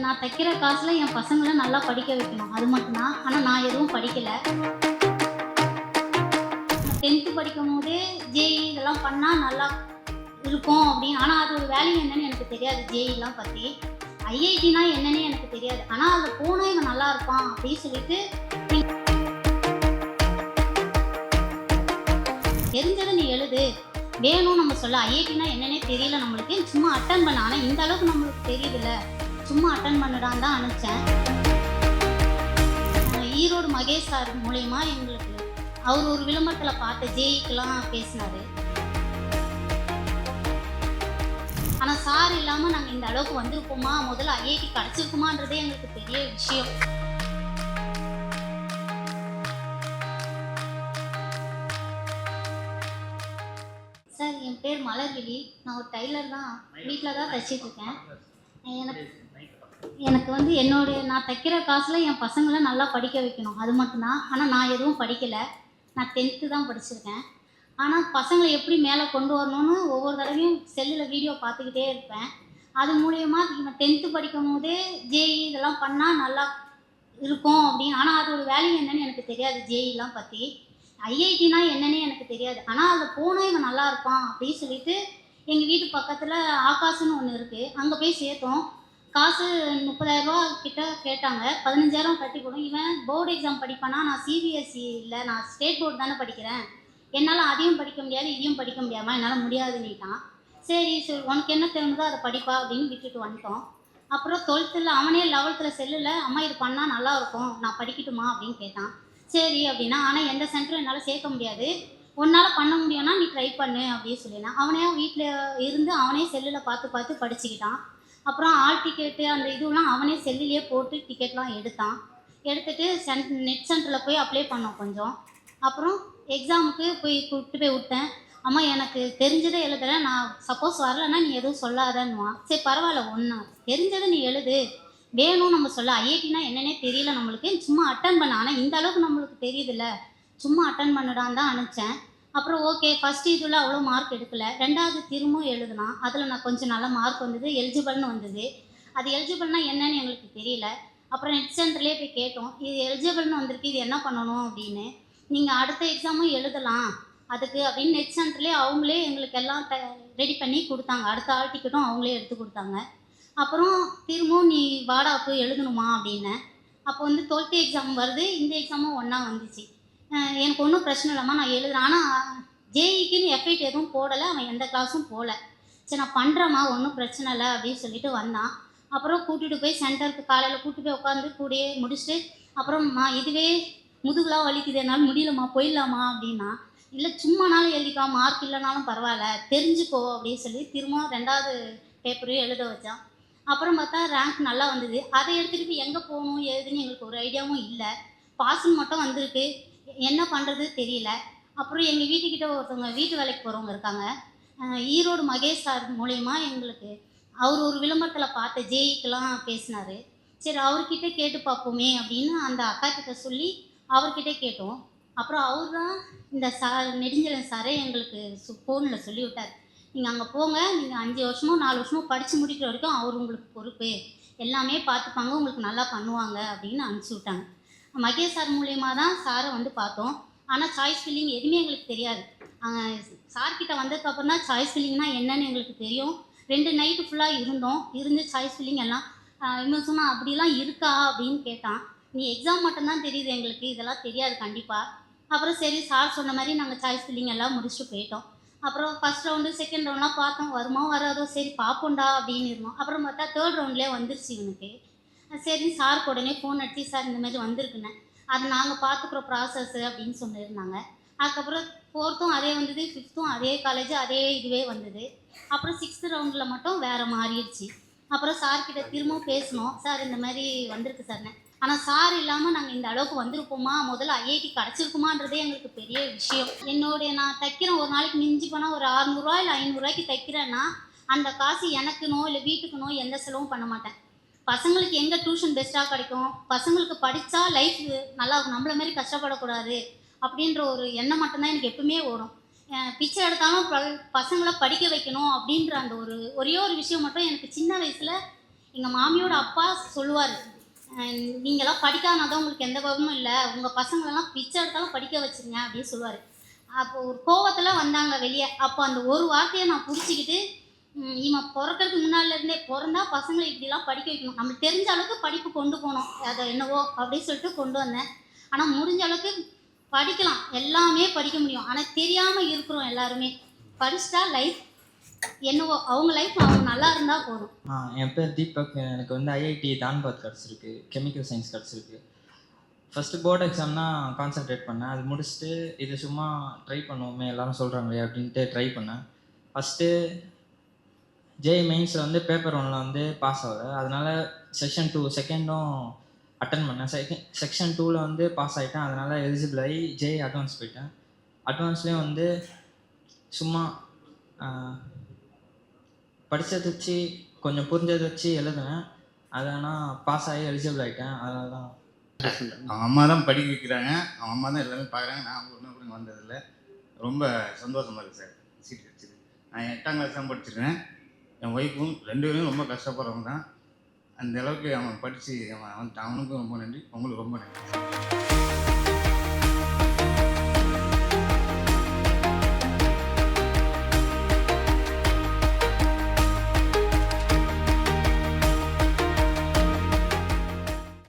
நான் தைக்கிற காசில் என் பசங்களை நல்லா படிக்க வைக்கணும், அது மட்டும்தான். ஆனால் நான் எதுவும் படிக்கலை. 10th படிக்கும் போதே ஜேஇ இதெல்லாம் பண்ணால் நல்லா இருக்கும் அப்படின்னு. ஆனால் அது ஒரு வேல்யூ என்னன்னு எனக்கு தெரியாது. ஜேஇலாம் பற்றி ஐஐடினா என்னன்னு எனக்கு தெரியாது. ஆனால் அதில் போனால் இவன் நல்லா இருப்பான் அப்படின்னு சொல்லிட்டு தெரிஞ்சதை நீ எழுது, வேணும் நம்ம சொல்ல. ஐஐடினா என்னன்னே தெரியல நம்மளுக்கு, சும்மா அட்டன் பண்ண. ஆனால் இந்த அளவுக்கு நம்மளுக்கு தெரியுதுல்ல, சும்மா அட்டன் பண்ணடான்னு தான் அனுப்பிச்சேன். ஈரோடு மகேஷ் சார் மூலயமா எங்களுக்கு அவர் ஒரு விளம்பரத்தில் பார்த்து ஜேஇக்கெலாம் பேசினார். ஆனால் சார் இல்லாமல் நாங்கள் இந்த அளவுக்கு வந்திருப்போமா, முதல்ல ஐஐடி கிடச்சிருக்குமான்றதே எங்களுக்கு பெரிய விஷயம். சார், என் பேர் மலர்விழி. நான் ஒரு டைலர் தான், வீட்டில் தான் தைச்சிட்ருக்கேன். எனக்கு நான் தைக்கிற காசில் என் பசங்களை நல்லா படிக்க வைக்கணும், அது மட்டும்தான். ஆனால் நான் எதுவும் படிக்கலை. நான் 10th தான் படிச்சிருக்கேன். ஆனால் பசங்களை எப்படி மேலே கொண்டு வரணும்னு ஒவ்வொரு தடவையும் செல்லில் வீடியோ பார்த்துக்கிட்டே இருப்பேன். அது மூலயமா இவன் 10th படிக்கும் போதே ஜேஇ இதெல்லாம் பண்ணால் நல்லா இருக்கும் அப்படின்னு. ஆனால் அது ஒரு வேல்யூ என்னன்னு எனக்கு தெரியாது. ஜேஇலாம் பற்றி ஐஐடினா என்னன்னே எனக்கு தெரியாது. ஆனால் அதில் போனால் இவன் நல்லா இருப்பான் அப்படின்னு சொல்லிட்டு எங்கள் வீட்டு பக்கத்தில் ஆகாசுன்னு ஒன்று இருக்குது, அங்கே போய் சேர்த்தோம். காசு 30,000 ரூபா கிட்ட கேட்டாங்க. 15,000 கட்டி போடும். இவன் போர்டு எக்ஸாம் படிப்பானா, நான் சிபிஎஸ்சி இல்லை, நான் ஸ்டேட் போர்டு தானே படிக்கிறேன், என்னால் அதையும் படிக்க முடியாது இதையும் படிக்க முடியாமல் என்னால் முடியாதுன்னுட்டான். சரி உனக்கு என்ன தோணுதோ அதை படிப்பா அப்படின்னு விட்டுட்டு வந்துட்டோம். அப்புறம் 12th அவனே 11th செல்லில் அம்மா இது பண்ணால் நல்லாயிருக்கும், நான் படிக்கட்டுமா அப்படின்னு கேட்டான். சரி அப்படின்னா, ஆனால் எந்த சென்டரும் என்னால் சேர்க்க முடியாது, உன்னால் பண்ண முடியும்னா நீ ட்ரை பண்ணு அப்படின்னு சொல்லினான். அவனே வீட்டில் இருந்து அவனே செல்லில் பார்த்து படிச்சுக்கிட்டான். அப்புறம் ஆல் டிக்கெட்டு அந்த இதுலாம் அவனே செல்லிலே போட்டு டிக்கெட்லாம் எடுத்துட்டு நெட் சென்டரில் போய் அப்ளை பண்ணோம் கொஞ்சம். அப்புறம் எக்ஸாமுக்கு கூப்பிட்டு போய் விட்டேன். அம்மா எனக்கு தெரிஞ்சதை எழுதுறேன், நான் சப்போஸ் வரலைன்னா நீ எதுவும் சொல்லாதன்னுவான். சரி பரவாயில்ல, ஒன்று தெரிஞ்சதை நீ எழுது, வேணும் நம்ம சொல்ல. ஐஐடினா என்னன்னே தெரியல நம்மளுக்கு, சும்மா அட்டன் பண்ண. ஆனால் இந்த அளவுக்கு நம்மளுக்கு தெரியுதுல்ல, சும்மா அட்டன் பண்ணடான்னு தான் அனுப்பிச்சேன். அப்புறம் ஓகே, ஃபஸ்ட்டு இதில் அவ்வளோ மார்க் எடுக்கலை. 2வது திரும்பவும் எழுதுனான். அதில் நான் கொஞ்சம் நல்ல மார்க் வந்தது, எலிஜிபிள்னு வந்தது. அது எலிஜிபிள்னால் என்னன்னு எங்களுக்கு தெரியல. அப்புறம் நெட் சென்டர்லேயே போய் கேட்டோம், இது எலிஜிபிள்னு வந்திருக்கு, இது என்ன பண்ணணும் அப்படின்னு. நீங்கள் அடுத்த எக்ஸாமும் எழுதலாம் அதுக்கு அப்படின்னு நெட் சென்டர்லேயே அவங்களே எங்களுக்கு எல்லாம் ரெடி பண்ணி கொடுத்தாங்க. அடுத்த ஆல் டிக்கெட்டும் அவங்களே எடுத்து கொடுத்தாங்க. அப்புறம் திரும்பவும் நீ வாடா போய் எழுதணுமா அப்படின்னேன். அப்போ 12th எக்ஸாம் வருது, இந்த எக்ஸாமும் ஒன்றா வந்துச்சு. எனக்கு ஒன்றும் பிரச்சனை இல்லைம்மா, நான் எழுதுறேன். ஆனால் ஜேஇக்குன்னு எஃபைட் எதுவும் போடலை, அவன் எந்த கிளாஸும் போகல. சரி நான் பண்ணுறேம்மா, ஒன்றும் பிரச்சனை இல்லை அப்படின்னு சொல்லிட்டு வந்தான். அப்புறம் கூட்டிகிட்டு போய் சென்டருக்கு காலையில் கூப்பிட்டு போய் உட்காந்து கூடயே முடிச்சுட்டு, அப்புறம்மா இதுவே முதுகுலாம் வலிக்குது, என்னால் முடியலம்மா, போயிடலாமா அப்படின்னா. இல்லை சும்மானாலும் எழுதிக்கா, மார்க் இல்லைனாலும் பரவாயில்ல, தெரிஞ்சுக்கோ அப்படின்னு சொல்லி திரும்ப 2வது பேப்பரையும் எழுத வச்சான். அப்புறம் பார்த்தா ரேங்க் நல்லா வந்தது. அதை எடுத்துகிட்டு போய் எங்கே போகணும் ஏதுன்னு எங்களுக்கு ஒரு ஐடியாவும் இல்லை. பாஸ்ன்னு மட்டும் வந்திருக்கு, என்ன பண்ணுறது தெரியல. அப்புறம் எங்கள் வீட்டுக்கிட்ட ஒருத்தவங்க வீட்டு வேலைக்கு போகிறவங்க இருக்காங்க. ஈரோடு மகேஷ் சார் மூலயமா எங்களுக்கு அவர் ஒரு விளம்பரத்தில் பார்த்த ஜேஇக்கெலாம் பேசினார். சரி அவர்கிட்ட கேட்டு பார்ப்போமே அப்படின்னு அந்த அக்கா கிட்ட சொல்லி அவர்கிட்ட கேட்டோம். அப்புறம் அவர் தான் இந்த சார் நெடுஞ்செழியன் சாரே எங்களுக்கு ஃபோனில் சொல்லி விட்டார், நீங்கள் அங்கே போங்க, நீங்கள் 5 வருஷமோ 4 வருஷமோ படித்து முடிக்கிற வரைக்கும் அவர் உங்களுக்கு பொறுப்பு, எல்லாமே பார்த்துப்பாங்க, உங்களுக்கு நல்லா பண்ணுவாங்க அப்படின்னு அனுப்பிச்சி விட்டாங்க. மகேஷ் சார் மூலயமா தான் சாரை பார்த்தோம். ஆனால் சாய்ஸ் ஃபில்லிங் எதுவுமே எங்களுக்கு தெரியாது. சார்கிட்ட வந்ததுக்கப்புறம் தான் சாய்ஸ் ஃபில்லிங்னா என்னன்னு எங்களுக்கு தெரியும். 2 நைட்டு ஃபுல்லாக இருந்து சாய்ஸ் ஃபில்லிங் எல்லாம் இவன் சொன்னால் அப்படிலாம் இருக்கா அப்படின்னு கேட்டான். நீ எக்ஸாம் மட்டும்தான் தெரியுது எங்களுக்கு, இதெல்லாம் தெரியாது கண்டிப்பாக. அப்புறம் சரி சார் சொன்ன மாதிரி நாங்கள் சாய்ஸ் ஃபில்லிங் எல்லாம் முடிச்சுட்டு போயிட்டோம். அப்புறம் ஃபஸ்ட் ரவுண்டு செகண்ட் ரவுண்ட்லாம் பார்த்தோம், வருமோ வராதோ, சரி பார்ப்போண்டா அப்படின்னு இருந்தோம். அப்புறம் பார்த்தா 3rd ரவுண்ட்லேயே வந்துருச்சு இவனுக்கு. சரி சாருக்கு உடனே ஃபோன் அடிச்சு, சார் இந்த மாதிரி வந்திருக்குண்ணே, அதை நாங்கள் பார்த்துக்குறோம் ப்ராசஸ்ஸு அப்படின்னு சொல்லியிருந்தாங்க. அதுக்கப்புறம் 4த்தும் அதே வந்தது, 5த்தும் அதே காலேஜ் அதே இதுவே வந்தது. அப்புறம் 6th ரவுண்டில் மட்டும் வேறு மாறிடுச்சு. அப்புறம் சார்கிட்ட திரும்பவும் பேசணும், சார் இந்த மாதிரி வந்திருக்கு சார்னு. ஆனால் சார் இல்லாமல் நாங்கள் இந்த அளவுக்கு வந்திருப்போமா, முதல்ல ஐஐடி கிடச்சிருக்குமான்றதே எங்களுக்கு பெரிய விஷயம். நான் தைக்கிறேன், ஒரு நாளைக்கு மிஞ்சி போனால் ஒரு 600 இல்லை 500 தைக்கிறேன்னா அந்த காசு எனக்குனோ இல்லை வீட்டுக்குனோ எந்த செலவும் பண்ண மாட்டேன். பசங்களுக்கு எங்கே டியூஷன் பெஸ்ட்டாக கிடைக்கும், பசங்களுக்கு படித்தா லைஃப் நல்லா இருக்கும், நம்மள மாதிரி கஷ்டப்படக்கூடாது அப்படின்ற ஒரு எண்ணம் மட்டும்தான் எனக்கு எப்பவுமே ஓடும். பிச்சை எடுத்தாலும் பசங்களை படிக்க வைக்கணும் அப்படின்ற அந்த ஒரே ஒரு விஷயம் மட்டும் எனக்கு சின்ன வயசில் எங்கள் மாமியோட அப்பா சொல்லுவார், நீங்களாம் படிக்காதனால தான் உங்களுக்கு எந்த குழப்பமும் இல்லை, உங்கள் பசங்களெல்லாம் பிச்சை எடுத்தாலும் படிக்க வச்சுருங்க அப்படின்னு சொல்லுவார். அப்போ ஒரு கோவத்தில் வந்தாங்க வெளியே. அப்போ அந்த ஒரு வார்த்தையை நான் பிடிச்சிக்கிட்டு, இவன் பிறக்கறதுக்கு முன்னாடிலேருந்தே பிறந்தா பசங்களை இப்படிலாம் படிக்க வைக்கணும், நம்மளுக்கு தெரிஞ்ச அளவுக்கு படிப்பு கொண்டு போகணும், அதை என்னவோ அப்படின்னு சொல்லிட்டு கொண்டு வந்தேன். ஆனால் முடிஞ்ச அளவுக்கு படிக்கலாம், எல்லாமே படிக்க முடியும். ஆனால் தெரியாமல் இருக்கிறோம் எல்லாருமே. படிச்சுட்டா லைஃப் என்னவோ அவங்க லைஃப் அவங்க நல்லா இருந்தால் போதும். என் பேர் தீபக். எனக்கு வந்து ஐஐடி தான்பாத் கிடச்சிருக்கு, கெமிக்கல் சயின்ஸ் கிடச்சிருக்கு. ஃபஸ்ட்டு போர்டு எக்ஸாம்னா கான்சன்ட்ரேட் பண்ணேன். அது முடிச்சுட்டு இது சும்மா ட்ரை பண்ணுவோமே எல்லாரும் சொல்கிறாங்களே அப்படின்ட்டு ட்ரை பண்ணேன். ஃபஸ்ட்டு ஜேஇ மெயின்ஸில் வந்து பேப்பர் 1 வந்து பாஸ் ஆகலை. அதனால் செக்ஷன் 2 செகண்டும் அட்டன் பண்ணேன். செக்ஷன் 2ல் வந்து பாஸ் ஆகிட்டேன். அதனால் எலிஜிபிள் ஆகி ஜேஇ அட்வான்ஸ் போயிட்டேன். அட்வான்ஸ்லேயும் வந்து சும்மா படித்ததை வச்சு கொஞ்சம் புரிஞ்சதை வச்சு எழுதுனேன். அது ஆனால் பாஸ் ஆகி எலிஜிபிள் ஆகிட்டேன். அதனால தான் அவங்க அம்மா தான் படிக்க வைக்கிறாங்க, அவங்க அம்மா தான் எல்லாமே பார்க்குறாங்க. நான் ஒன்றும் கூட வந்ததில்லை. ரொம்ப சந்தோஷமாக இருக்குது சார் சீட் கிடச்சிது. நான் 8ஆம் கிளாஸ் தான் படிச்சிருக்கேன். என் ஒய்ஃபும் 2 பேரும் ரொம்ப கஷ்டப்படுறவங்க தான். அந்த அளவுக்கு அவன் படித்து அவனுக்கும் ரொம்ப நன்றி, உங்களுக்கு ரொம்ப நன்றி.